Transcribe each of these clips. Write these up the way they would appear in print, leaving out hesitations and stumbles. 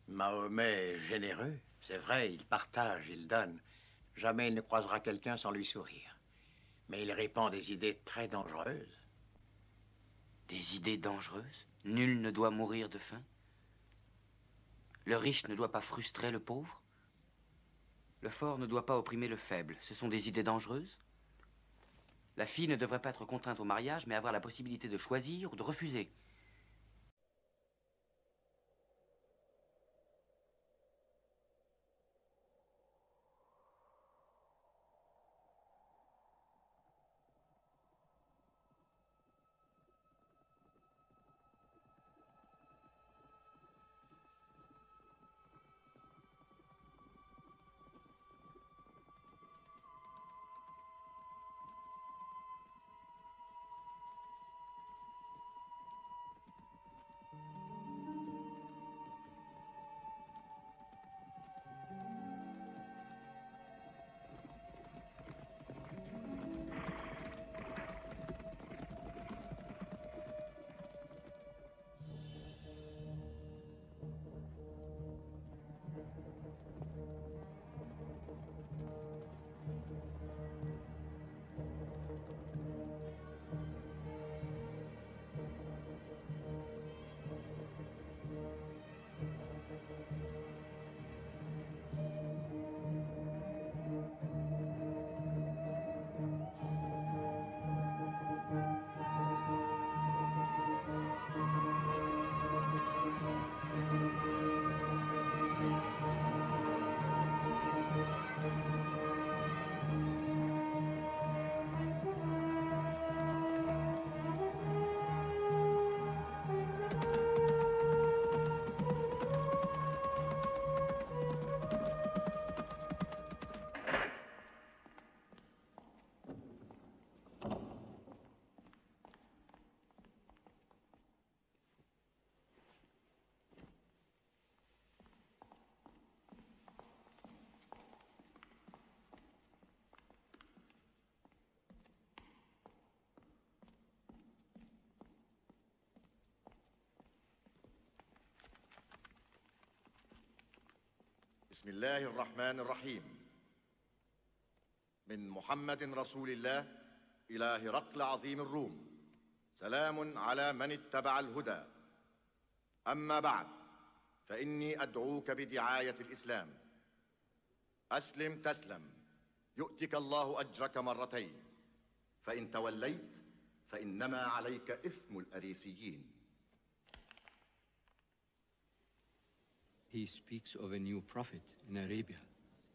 Mahomet est généreux, c'est vrai, il partage, il donne. Jamais il ne croisera quelqu'un sans lui sourire. Mais il répand des idées très dangereuses. Des idées dangereuses? Nul ne doit mourir de faim? Le riche ne doit pas frustrer le pauvre? Le fort ne doit pas opprimer le faible. Ce sont des idées dangereuses? La fille ne devrait pas être contrainte au mariage, mais avoir la possibilité de choisir ou de refuser. بسم الله الرحمن الرحيم. من محمد رسول الله إلى هرقل عظيم الروم، سلام على من اتبع الهدى. أما بعد، فإني أدعوك بدعاية الإسلام. أسلم تسلم، يؤتك الله أجرك مرتين، فإن توليت فإنما عليك إثم الأريسيين. He speaks of a new prophet in Arabia.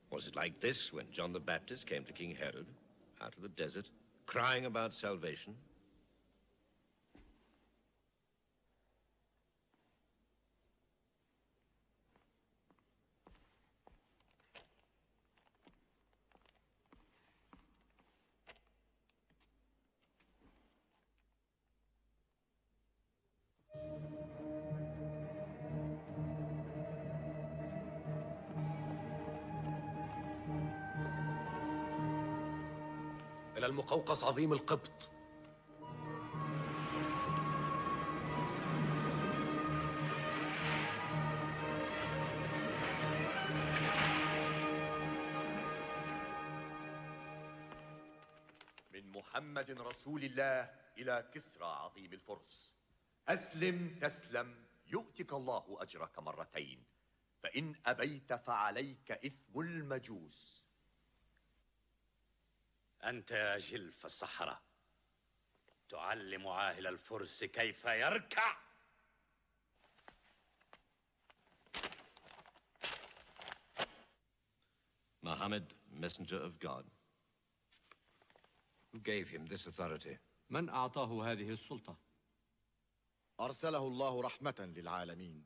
Was it like this when John the Baptist came to King Herod out of the desert, crying about salvation? إلى المقوقس عظيم القبط. من محمد رسول الله إلى كسرى عظيم الفرس، أسلم تسلم، يؤتك الله أجرك مرتين، فإن أبيت فعليك إثم المجوس. أنت يا جلف الصحراء تعلم عاهل الفرس كيف يركع. Muhammad, messenger of God. Who gave him this authority? من أعطاه هذه السلطة؟ أرسله الله رحمة للعالمين.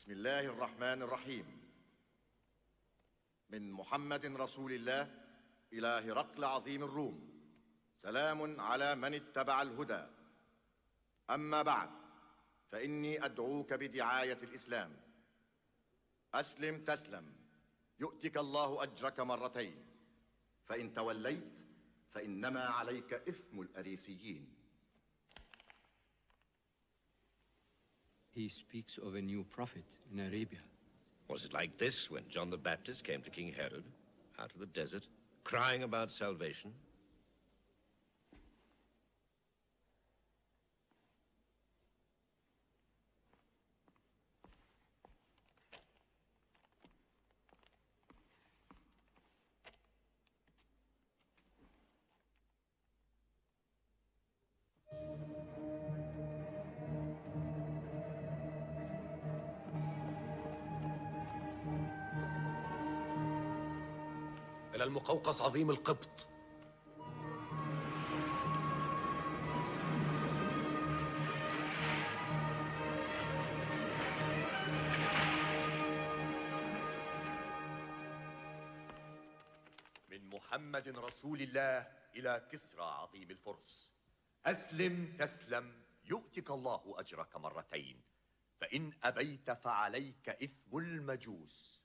بسم الله الرحمن الرحيم. من محمد رسول الله إلى هرقل عظيم الروم. سلام على من اتبع الهدى. أما بعد فإني أدعوك بدعاية الإسلام. أسلم تسلم يؤتك الله أجرك مرتين، فإن توليت فإنما عليك إثم الأريسيين. He speaks of a new prophet in Arabia. Was it like this when John the Baptist came to King Herod out of the desert, crying about salvation? إلى المقوقس عظيم القبط. من محمد رسول الله إلى كسرى عظيم الفرس. أسلم تسلم يؤتك الله أجرك مرتين، فإن أبيت فعليك إثم المجوس.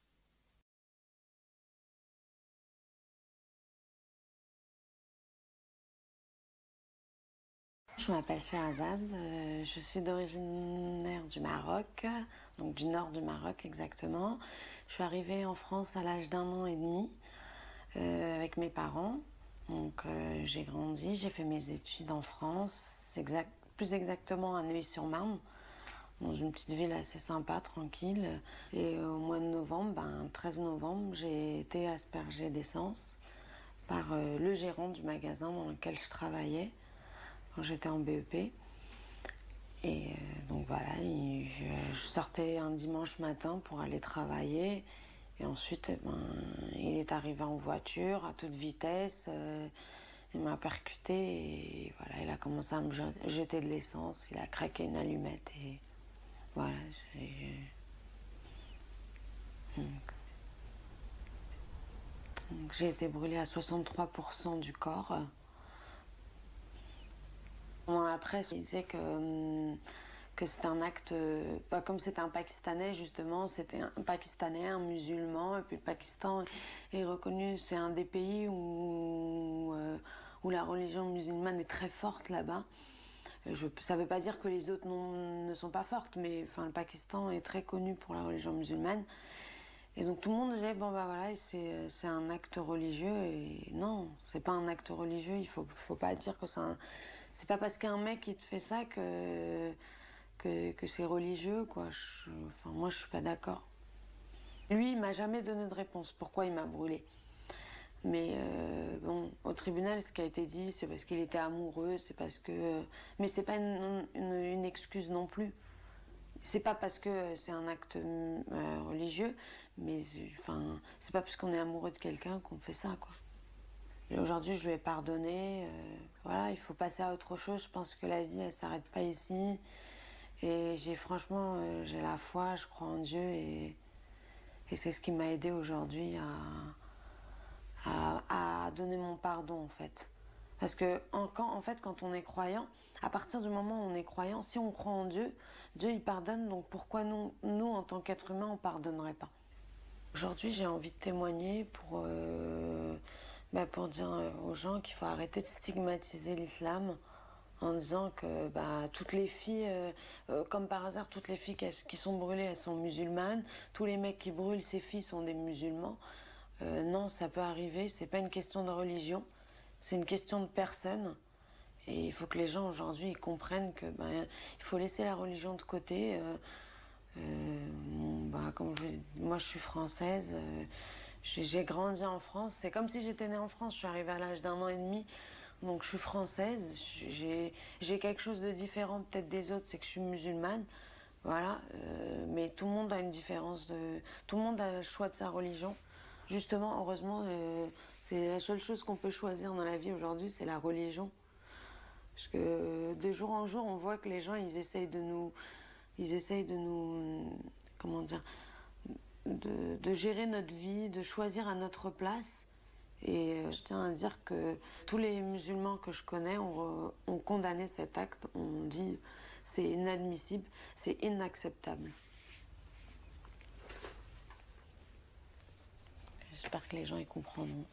Je m'appelle Sherazade, je suis d'origine du Maroc, donc du nord du Maroc exactement. Je suis arrivée en France à l'âge d'1 an et demi avec mes parents. Donc j'ai grandi, j'ai fait mes études en France, plus exactement à Neuilly-sur-Marne, dans une petite ville assez sympa, tranquille. Et au mois de novembre, le 13 novembre, j'ai été aspergée d'essence par le gérant du magasin dans lequel je travaillais quand j'étais en BEP. Et donc voilà, je sortais un dimanche matin pour aller travailler. Et ensuite, il est arrivé en voiture à toute vitesse. Il m'a percuté et voilà, il a commencé à me jeter de l'essence. Il a craqué une allumette et voilà. Donc, j'ai été brûlée à 63% du corps. La presse disait que c'était un acte, comme c'était un Pakistanais justement, c'était un Pakistanais, un musulman, et puis le Pakistan est reconnu, c'est un des pays où la religion musulmane est très forte là-bas. Ça ne veut pas dire que les autres ne sont pas fortes, mais le Pakistan est très connu pour la religion musulmane. Et donc tout le monde disait, voilà, c'est un acte religieux, et non, c'est pas un acte religieux, il faut pas dire que c'est pas parce qu'un mec il te fait ça que c'est religieux, quoi. Moi, je suis pas d'accord. Lui, il m'a jamais donné de réponse. Pourquoi il m'a brûlé? Mais au tribunal, ce qui a été dit, c'est parce qu'il était amoureux, c'est parce que... mais c'est pas une excuse non plus. C'est pas parce que c'est un acte religieux, mais c'est pas parce qu'on est amoureux de quelqu'un qu'on fait ça, quoi. Et aujourd'hui, je lui ai pardonné. Voilà, il faut passer à autre chose. Je pense que la vie, elle s'arrête pas ici. Et j'ai la foi, je crois en Dieu. Et c'est ce qui m'a aidé aujourd'hui à donner mon pardon, en fait. Parce que quand on est croyant, à partir du moment où on est croyant, si on croit en Dieu, Dieu, il pardonne. Donc pourquoi nous en tant qu'être humain, on pardonnerait pas? Aujourd'hui, j'ai envie de témoigner pour dire aux gens qu'il faut arrêter de stigmatiser l'islam en disant que toutes les filles, comme par hasard, toutes les filles qui sont brûlées, elles sont musulmanes. Tous les mecs qui brûlent ces filles sont des musulmans. Non, ça peut arriver. C'est pas une question de religion, c'est une question de personne. Et il faut que les gens aujourd'hui ils comprennent que il faut laisser la religion de côté. Moi, je suis française. J'ai grandi en France. C'est comme si j'étais née en France. Je suis arrivée à l'âge d'1 an et demi. Donc je suis française. J'ai quelque chose de différent peut-être des autres, c'est que je suis musulmane. Voilà. Mais tout le monde a une différence. Tout le monde a le choix de sa religion. Justement, heureusement, c'est la seule chose qu'on peut choisir dans la vie aujourd'hui, c'est la religion. Parce que de jour en jour, on voit que les gens, ils essayent de nous comment dire, de gérer notre vie, de choisir à notre place. Et je tiens à dire que tous les musulmans que je connais ont condamné cet acte, ont dit c'est inadmissible, c'est inacceptable. J'espère que les gens y comprendront.